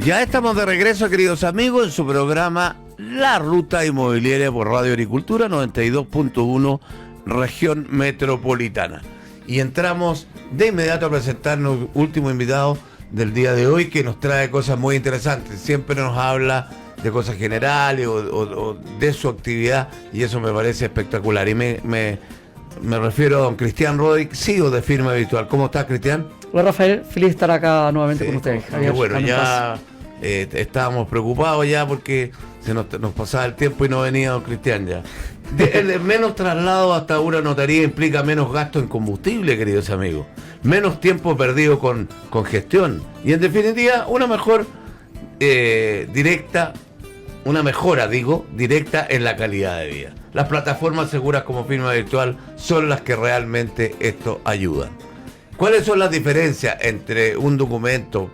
Ya estamos de regreso, queridos amigos, en su programa La Ruta Inmobiliaria por Radio Agricultura 92.1 Región Metropolitana. Y entramos de inmediato a presentarnos último invitado del día de hoy, que nos trae cosas muy interesantes. Siempre nos habla de cosas generales o de su actividad, y eso me parece espectacular. Y me refiero a don Cristian Rodríguez, CEO de Firma Virtual. ¿Cómo estás, Cristian? Hola, Rafael, feliz de estar acá nuevamente con ustedes. Javier, bueno, ya estábamos preocupados ya porque nos pasaba el tiempo y no venía don Cristian ya. Menos traslado hasta una notaría implica menos gasto en combustible, queridos amigos. Menos tiempo perdido con gestión. Y en definitiva, una mejora directa en la calidad de vida. Las plataformas seguras como Firma Virtual son las que realmente esto ayudan. ¿Cuáles son las diferencias entre un documento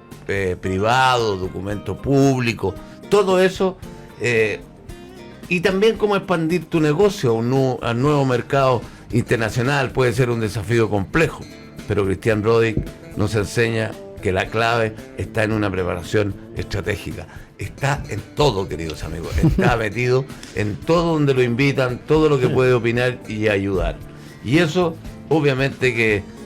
privado, documento público, todo eso? Y también cómo expandir tu negocio a un nuevo mercado internacional puede ser un desafío complejo. Pero Cristian Rodríguez nos enseña que la clave está en una preparación estratégica. Está en todo, queridos amigos. Está metido en todo donde lo invitan, todo lo que puede opinar y ayudar. Y eso, obviamente, que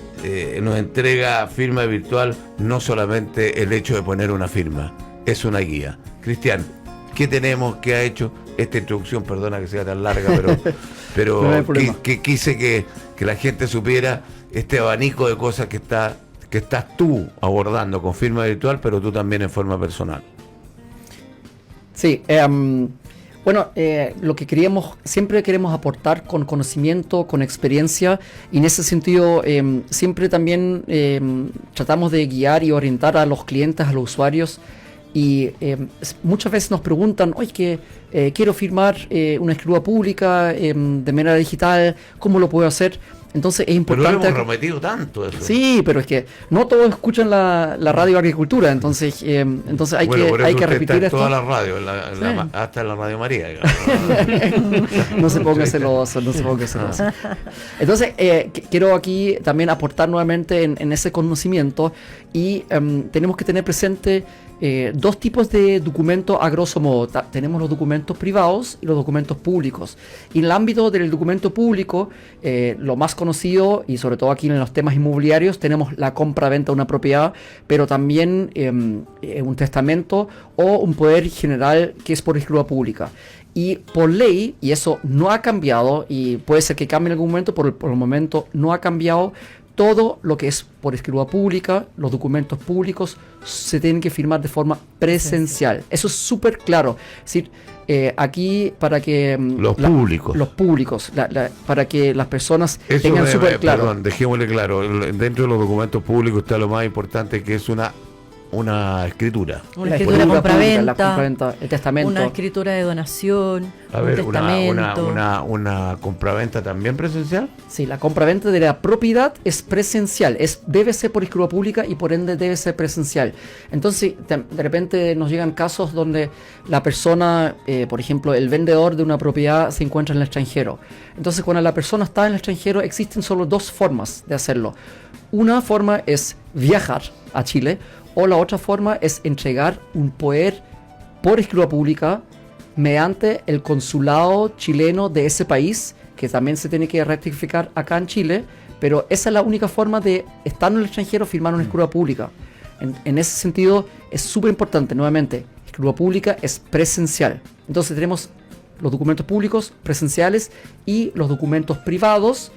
nos entrega Firma Virtual no solamente el hecho de poner una firma, es una guía. Cristian, ¿qué tenemos? ¿Qué ha hecho? Esta introducción, perdona que sea tan larga, pero no hay problema. que quise que la gente supiera este abanico de cosas que estás tú abordando con Firma Virtual, pero tú también en forma personal. Sí, lo que siempre queremos aportar con conocimiento, con experiencia, y en ese sentido siempre también tratamos de guiar y orientar a los clientes, a los usuarios. Y muchas veces nos preguntan, oye, que quiero firmar una escritura pública de manera digital, ¿cómo lo puedo hacer? Entonces es importante. Pero lo hemos repetido tanto eso. Sí, pero es que no todos escuchan la radio agricultura, entonces hay que repetir esto. Toda la radio, hasta en la Radio María. No se ponga celoso. Entonces quiero aquí también aportar nuevamente en ese conocimiento, y tenemos que tener presente dos tipos de documentos a grosso modo. Tenemos los documentos privados y los documentos públicos. Y en el ámbito del documento público, lo más conocido, y sobre todo aquí en los temas inmobiliarios, tenemos la compra-venta de una propiedad, pero también un testamento o un poder general que es por escritura pública. Y por ley, y eso no ha cambiado, y puede ser que cambie en algún momento, por el momento no ha cambiado. Todo lo que es por escritura pública, los documentos públicos, se tienen que firmar de forma presencial. Eso es súper claro. Es decir, aquí para que los públicos, para que las personas eso tengan súper claro. Perdón, dejémosle claro. Dentro de los documentos públicos está lo más importante, que es una escritura. Una escritura compraventa, el testamento. Una escritura de donación, un testamento. Una compraventa también presencial. Sí, la compraventa de la propiedad es presencial, debe ser por escritura pública y por ende debe ser presencial. Entonces, de repente nos llegan casos donde la persona, por ejemplo, el vendedor de una propiedad se encuentra en el extranjero. Entonces, cuando la persona está en el extranjero, existen solo dos formas de hacerlo. Una forma es viajar a Chile, o la otra forma es entregar un poder por escritura pública mediante el consulado chileno de ese país, que también se tiene que rectificar acá en Chile, pero esa es la única forma de, estar en el extranjero, firmar una escritura pública. En ese sentido es súper importante, nuevamente, escritura pública es presencial. Entonces tenemos los documentos públicos presenciales y los documentos privados.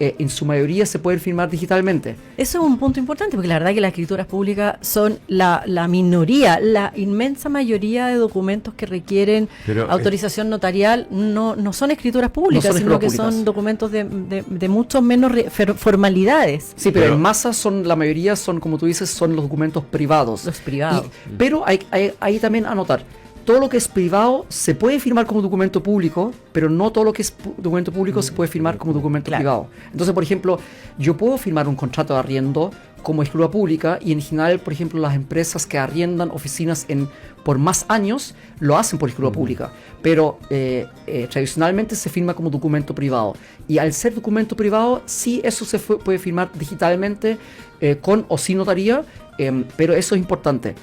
En su mayoría se pueden firmar digitalmente. Eso es un punto importante, porque la verdad que las escrituras públicas son la minoría. La inmensa mayoría de documentos que requieren autorización notarial no son escrituras públicas, sino que son documentos de mucho menos formalidades. Sí, pero en masa la mayoría son, como tú dices, son los documentos privados. Los privados. Pero hay también anotar. Todo lo que es privado se puede firmar como documento público, pero no todo lo que es documento público se puede firmar como documento privado. Entonces, por ejemplo, yo puedo firmar un contrato de arriendo como escritura pública, y en general, por ejemplo, las empresas que arriendan oficinas por más años lo hacen por escritura pública, pero tradicionalmente se firma como documento privado. Y al ser documento privado, sí, eso se puede firmar digitalmente con o sin notaría, pero eso es importante.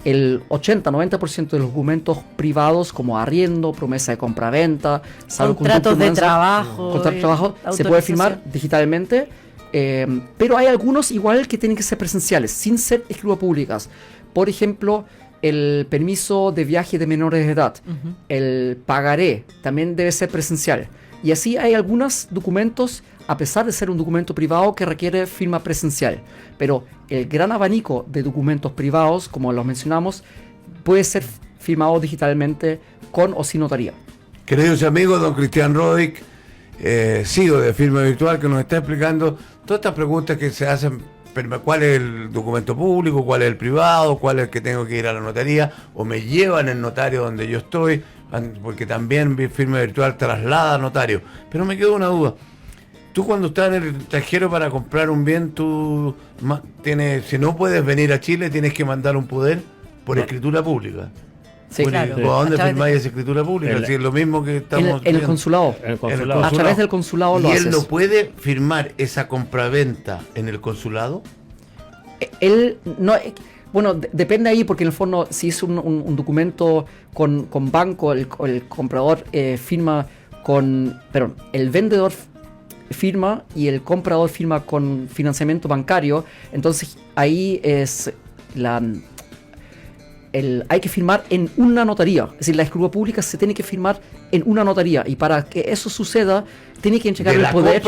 el 80-90% de los documentos privados, como arriendo, promesa de compra-venta, contratos de trabajo, se puede firmar digitalmente, pero hay algunos igual que tienen que ser presenciales, sin ser escrituras públicas. Por ejemplo, el permiso de viaje de menores de edad, el pagaré, también debe ser presencial. Y así hay algunos documentos, a pesar de ser un documento privado, que requiere firma presencial. Pero el gran abanico de documentos privados, como los mencionamos, puede ser firmado digitalmente con o sin notaría. Queridos amigos, don Cristian Rodic, CEO de Firma Virtual, que nos está explicando todas estas preguntas que se hacen: ¿cuál es el documento público? ¿Cuál es el privado? ¿Cuál es el que tengo que ir a la notaría? ¿O me llevan el notario donde yo estoy? Porque también Firma Virtual traslada a notario. Pero me quedó una duda. Tú, cuando estás en el extranjero para comprar un bien, tú si no puedes venir a Chile, tienes que mandar un poder por escritura pública. Sí, claro. ¿A dónde firmáis esa escritura pública? Si es lo mismo que estamos en el consulado. A través del consulado lo haces. ¿Y él no puede firmar esa compraventa en el consulado? Él no... Bueno, depende ahí, porque en el fondo, si es un documento con banco, el comprador firma con... Perdón, el vendedor firma y el comprador firma con financiamiento bancario. Entonces ahí es hay que firmar en una notaría. Es decir, la escritura pública se tiene que firmar en una notaría, y para que eso suceda tiene que entregar el poder.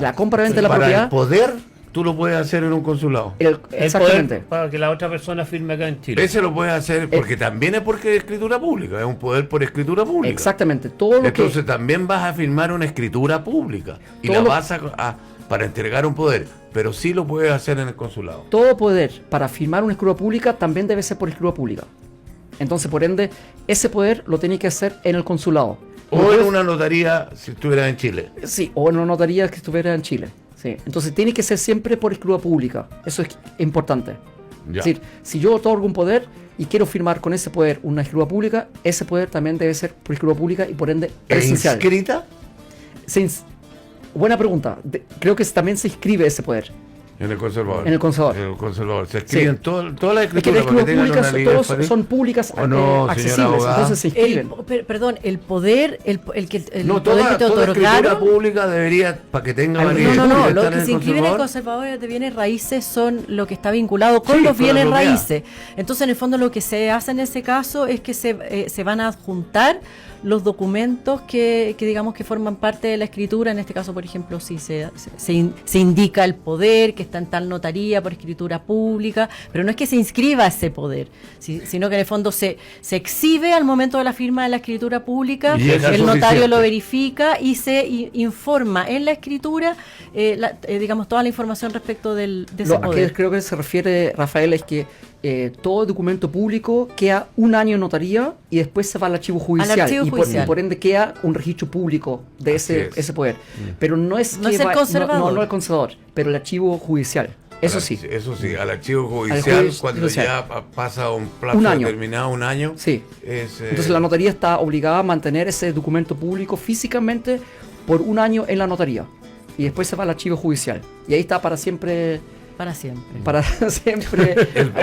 La compra-venta de la propiedad. El poder tú lo puedes hacer en un consulado. Exactamente. El poder para que la otra persona firme acá en Chile. Ese lo puedes hacer porque también es porque es escritura pública, es un poder por escritura pública. Exactamente. Entonces también vas a firmar una escritura pública y la vas para entregar un poder, pero sí lo puedes hacer en el consulado. Todo poder para firmar una escritura pública también debe ser por escritura pública. Entonces, por ende, ese poder lo tiene que hacer en el consulado. O en una notaría si estuviera en Chile. Sí, o en una notaría que estuviera en Chile. Sí. Entonces tiene que ser siempre por escritura pública. Eso es importante. Ya. Es decir, si yo otorgo un poder y quiero firmar con ese poder una escritura pública, ese poder también debe ser por escritura pública y por ende presencial. ¿Inscrita? Buena pregunta. Creo que también se inscribe ese poder. En el conservador. En el conservador. En el conservador. Se escriben todas las escrituras. Es que las escrituras públicas todos son públicas, accesibles, entonces se inscriben. Perdón, el poder, el poder que te toda otorgaron. La escritura pública debería, para que tenga validez. No, lo que se inscribe en el conservador de bienes raíces son lo que está vinculado con los bienes raíces. Entonces, en el fondo, lo que se hace en ese caso es que se van a adjuntar los documentos que digamos que forman parte de la escritura. En este caso, por ejemplo, si se indica el poder que está en tal notaría por escritura pública, pero no es que se inscriba ese poder, sino que en el fondo se exhibe al momento de la firma de la escritura pública, el notario lo verifica y se informa en la escritura, digamos, toda la información respecto de ese poder. A que creo que se refiere, Rafael, es que todo documento público queda un año en notaría y después se va al archivo judicial. Y por ende queda un registro público de ese poder. Pero no es el conservador. No el conservador, pero el archivo judicial. Eso sí, al archivo judicial, cuando ya pasa un plazo determinado, un año. Sí. Entonces la notaría está obligada a mantener ese documento público físicamente por un año en la notaría. Y después se va al archivo judicial. Y ahí está para siempre. Para siempre.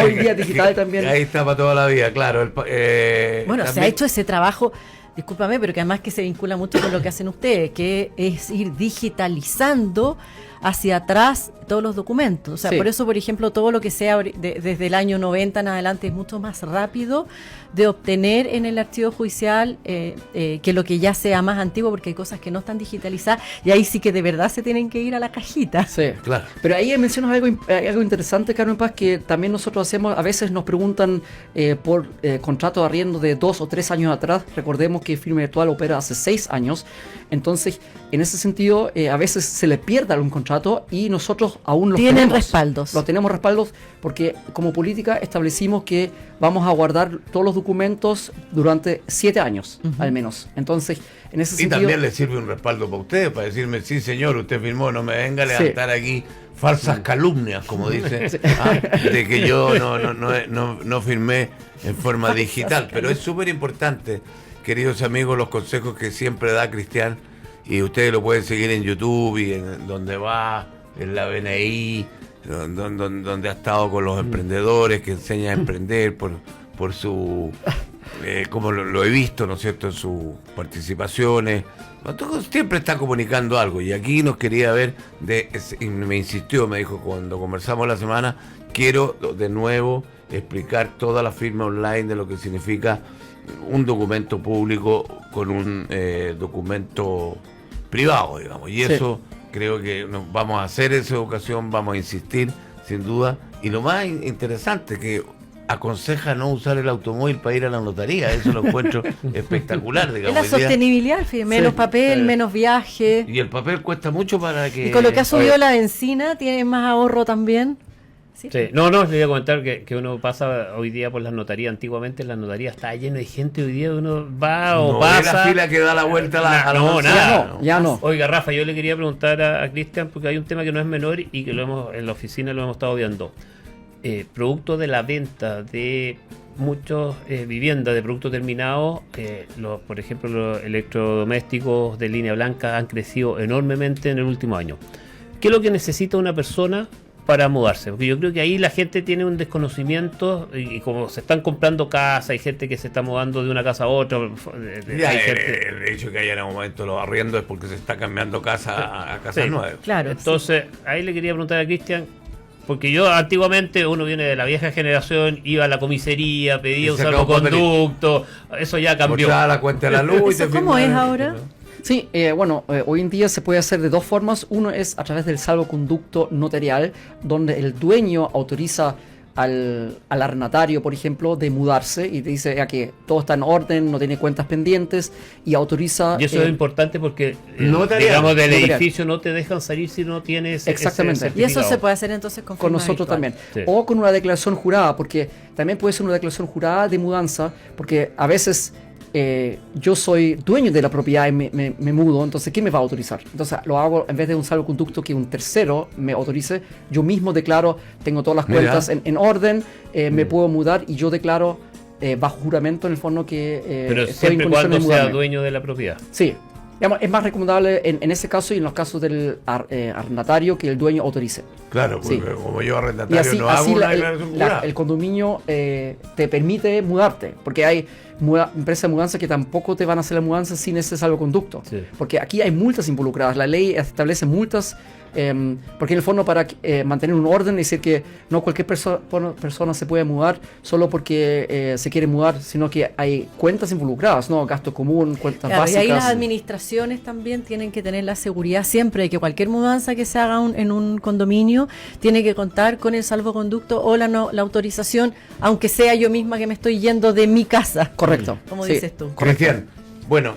Hoy día digital también. Ahí está para toda la vida, claro. Bueno, también se ha hecho ese trabajo, discúlpame, pero que además que se vincula mucho con lo que hacen ustedes, que es ir digitalizando hacia atrás todos los documentos. O sea, por eso, por ejemplo, todo lo que sea desde el año 90 en adelante es mucho más rápido de obtener en el archivo judicial que lo que ya sea más antiguo, porque hay cosas que no están digitalizadas y ahí sí que de verdad se tienen que ir a la cajita. Sí, claro. Pero ahí mencionas algo interesante, Carmen Paz, que también nosotros hacemos. A veces nos preguntan por contrato de arriendo de 2 o 3 años atrás. Recordemos que Firma Virtual opera hace 6 años. Entonces, en ese sentido, a veces se le pierde algún contrato y nosotros aún los tenemos. Respaldos. Los tenemos respaldos porque como política establecimos que vamos a guardar todos los documentos durante 7 años, al menos. Entonces, en ese sentido... Y también le sirve un respaldo para ustedes, para decirme, sí señor, usted firmó, no me venga a levantar aquí falsas calumnias, como dice, de que yo no firmé en forma digital. Pero es súper importante, queridos amigos, los consejos que siempre da Cristian, y ustedes lo pueden seguir en YouTube y en donde va, en la BNI, donde ha estado con los emprendedores, que enseña a emprender por por su, como lo he visto, ¿no es cierto?, en sus participaciones. Siempre está comunicando algo, y aquí nos quería ver, y me insistió, me dijo cuando conversamos la semana, quiero de nuevo explicar toda la firma online de lo que significa un documento público con un documento privado, digamos, y eso creo que vamos a hacer esa educación, vamos a insistir, sin duda, y lo más interesante que aconseja no usar el automóvil para ir a la notaría. Eso lo encuentro espectacular, digamos. Es la sostenibilidad, menos papel, menos viaje. Y el papel cuesta mucho para que... Y con lo que ha subido la benzina, tiene más ahorro también. Sí. No, les voy a comentar que uno pasa hoy día por las notarías. Antiguamente las notarías estaba lleno de gente. Hoy día uno va o pasa. La fila que da la vuelta a la nada. Ya no. Oiga, Rafa, yo le quería preguntar a Cristian, porque hay un tema que no es menor y que en la oficina lo hemos estado viendo. Producto de la venta de muchas viviendas de productos terminados, por ejemplo, los electrodomésticos de línea blanca han crecido enormemente en el último año. ¿Qué es lo que necesita una persona para mudarse? Porque yo creo que ahí la gente tiene un desconocimiento, y como se están comprando casas, hay gente que se está mudando de una casa a otra. El hecho de que haya en un momento los arriendos es porque se está cambiando casa a casas nuevas. Claro. Entonces, ahí le quería preguntar a Cristian, porque yo antiguamente, uno viene de la vieja generación, iba a la comisaría, pedía un salvoconducto, eso ya cambió. La cuenta de la luz. ¿Cómo es ahora? Sí, hoy en día se puede hacer de dos formas. Uno es a través del salvoconducto notarial, donde el dueño autoriza al arrendatario, por ejemplo, de mudarse y te dice que todo está en orden, no tiene cuentas pendientes, y autoriza... Y eso es importante porque, digamos, del edificio no te dejan salir si no tienes... Exactamente. Y eso se puede hacer entonces con nosotros virtual. también. Sí. O con una declaración jurada, porque también puede ser una declaración jurada de mudanza, porque a veces... yo soy dueño de la propiedad y me mudo, entonces ¿quién me va a autorizar? Entonces lo hago en vez de un salvoconducto que un tercero me autorice, yo mismo declaro, tengo todas las cuentas en orden, me puedo mudar, y yo declaro bajo juramento en el fondo que pero estoy en siempre condiciones cuando de sea mudarme. dueño de la propiedad. Sí. Digamos, es más recomendable en ese caso y en los casos del arrendatario que el dueño autorice. Claro, porque Sí. como yo Y arrendatario así, no hago una declaración jurada. el condominio te permite mudarte, porque hay empresas de mudanza que tampoco te van a hacer la mudanza sin ese salvoconducto. Sí. Porque aquí hay multas involucradas. La ley establece multas, porque en el fondo para mantener un orden, es decir, que no cualquier persona se puede mudar solo porque se quiere mudar, sino que hay cuentas involucradas, ¿no? Gasto común, cuentas básicas. Y ahí las administraciones también tienen que tener la seguridad siempre de que cualquier mudanza que se haga en un condominio tiene que contar con el salvoconducto o la autorización, aunque sea yo misma que me estoy yendo de mi casa. Correcto. Como Sí. dices tú. Cristian, bueno,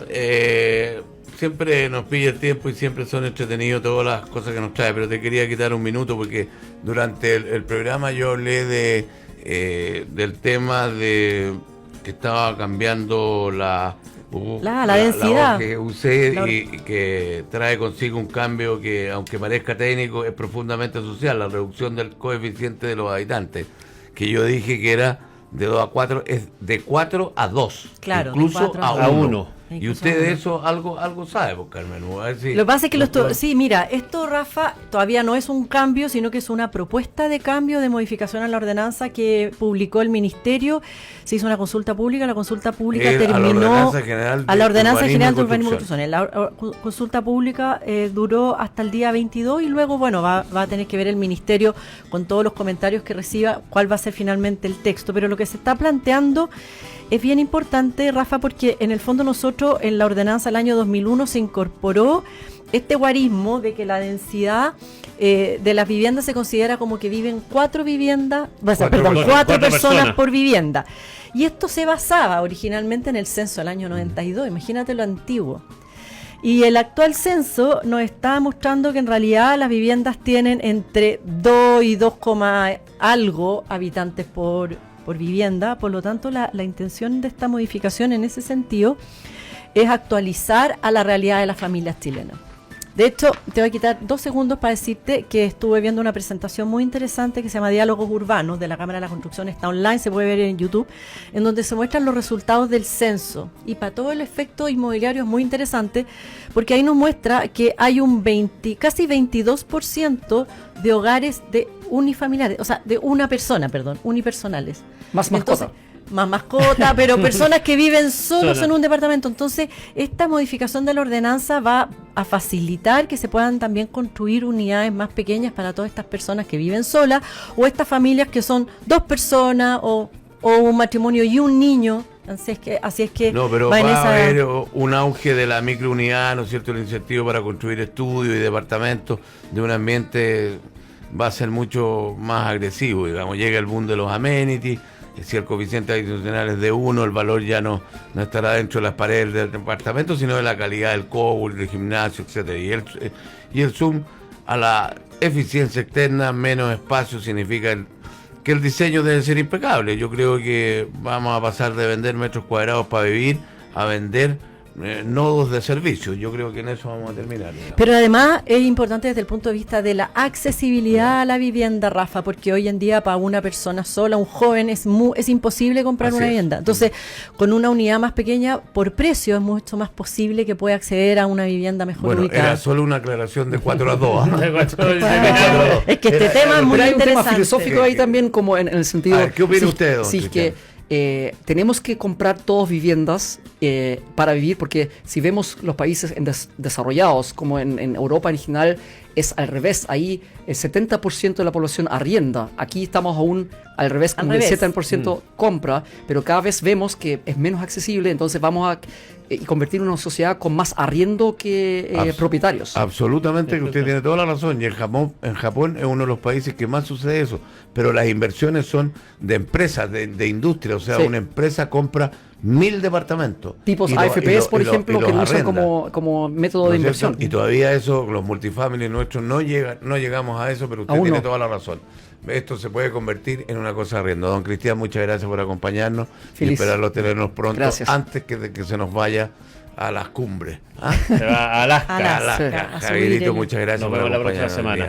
siempre nos pide el tiempo y siempre son entretenidos todas las cosas que nos trae, pero te quería quitar un minuto porque durante el programa yo hablé del tema de que estaba cambiando la densidad. que usé y que trae consigo un cambio que, aunque parezca técnico, es profundamente social, la reducción del coeficiente de los habitantes, que yo dije que era de 2 a 4, es de 4 a 2, Claro, incluso de 4 a 1. Y Incluso usted a de uno. eso algo sabe, pues, Carmen. A ver si Lo que pasa es que sí, mira, esto, Rafa, todavía no es un cambio, sino que es una propuesta de cambio, de modificación a la ordenanza que publicó el Ministerio. Se hizo una consulta pública, la consulta pública terminó a la Ordenanza General de Urbanismo y Construcción. La consulta pública duró hasta el día 22 y luego, bueno, va a tener que ver el Ministerio con todos los comentarios que reciba cuál va a ser finalmente el texto. Pero lo que se está planteando es bien importante, Rafa, porque en el fondo nosotros en la ordenanza del año 2001 se incorporó este guarismo de que la densidad de las viviendas se considera como que viven cuatro personas por vivienda. Y esto se basaba originalmente en el censo del año 92, imagínate lo antiguo. Y el actual censo nos está mostrando que en realidad las viviendas tienen entre 2 y 2, algo habitantes por vivienda. Por lo tanto, la intención de esta modificación en ese sentido es actualizar a la realidad de las familias chilenas. De hecho, te voy a quitar 2 segundos para decirte que estuve viendo una presentación muy interesante que se llama Diálogos Urbanos de la Cámara de la Construcción, está online, se puede ver en YouTube, en donde se muestran los resultados del censo. Y para todo el efecto inmobiliario es muy interesante, porque ahí nos muestra que hay un casi 22% de hogares de unifamiliares, o sea, de una persona, unipersonales. Más mascota. más mascota, pero personas que viven solos en un departamento. Entonces, esta modificación de la ordenanza va a facilitar que se puedan también construir unidades más pequeñas para todas estas personas que viven solas, o estas familias que son 2 personas o un matrimonio y un niño. Así es que no, pero va a haber un auge de la microunidad, ¿no es cierto? El incentivo para construir estudios y departamentos de un ambiente va a ser mucho más agresivo, digamos. Llega el boom de los amenities. Si el coeficiente adicional es de 1, el valor ya no estará dentro de las paredes del departamento, sino de la calidad del cowork, del gimnasio, etcétera. Y el zoom a la eficiencia externa, menos espacio, significa que el diseño debe ser impecable. Yo creo que vamos a pasar de vender metros cuadrados para vivir a vender nodos de servicio. Yo creo que en eso vamos a terminar, digamos. Pero además es importante desde el punto de vista de la accesibilidad a la vivienda, Rafa, porque hoy en día para una persona sola, un joven, es imposible comprar una vivienda. Entonces, con una unidad más pequeña, por precio, es mucho más posible que pueda acceder a una vivienda mejor ubicada. Era solo una aclaración de 4 a 2. Es que este tema es muy hay un interesante. tema filosófico ahí también, como en el sentido... A ver, ¿qué opina usted, don Sí, Cristian? tenemos que comprar todas viviendas para vivir, porque si vemos los países desarrollados, como en Europa en general, es al revés. Ahí el 70% de la población arrienda. Aquí estamos aún al revés, como el 70% compra, pero cada vez vemos que es menos accesible, entonces vamos a convertir una sociedad con más arriendo que propietarios. Absolutamente, que usted tiene toda la razón. Y en Japón es uno de los países que más sucede eso. Pero las inversiones son de empresas, de industria. O sea, una empresa compra 1000 departamentos. Tipos AFPs, por ejemplo, que lo usan como método de inversión. Y todavía eso, los multifamilies nuestros no llegamos a eso, pero usted Aún tiene no. toda la razón. Esto se puede convertir en una cosa de arriendo. Don Cristian, muchas gracias por acompañarnos. Feliz. Y esperarlo tenernos pronto, Gracias. antes de que se nos vaya a las cumbres. Se va a Alaska. A Javierito, muchas gracias Nos por vemos la próxima acompañarnos hoy semana. día.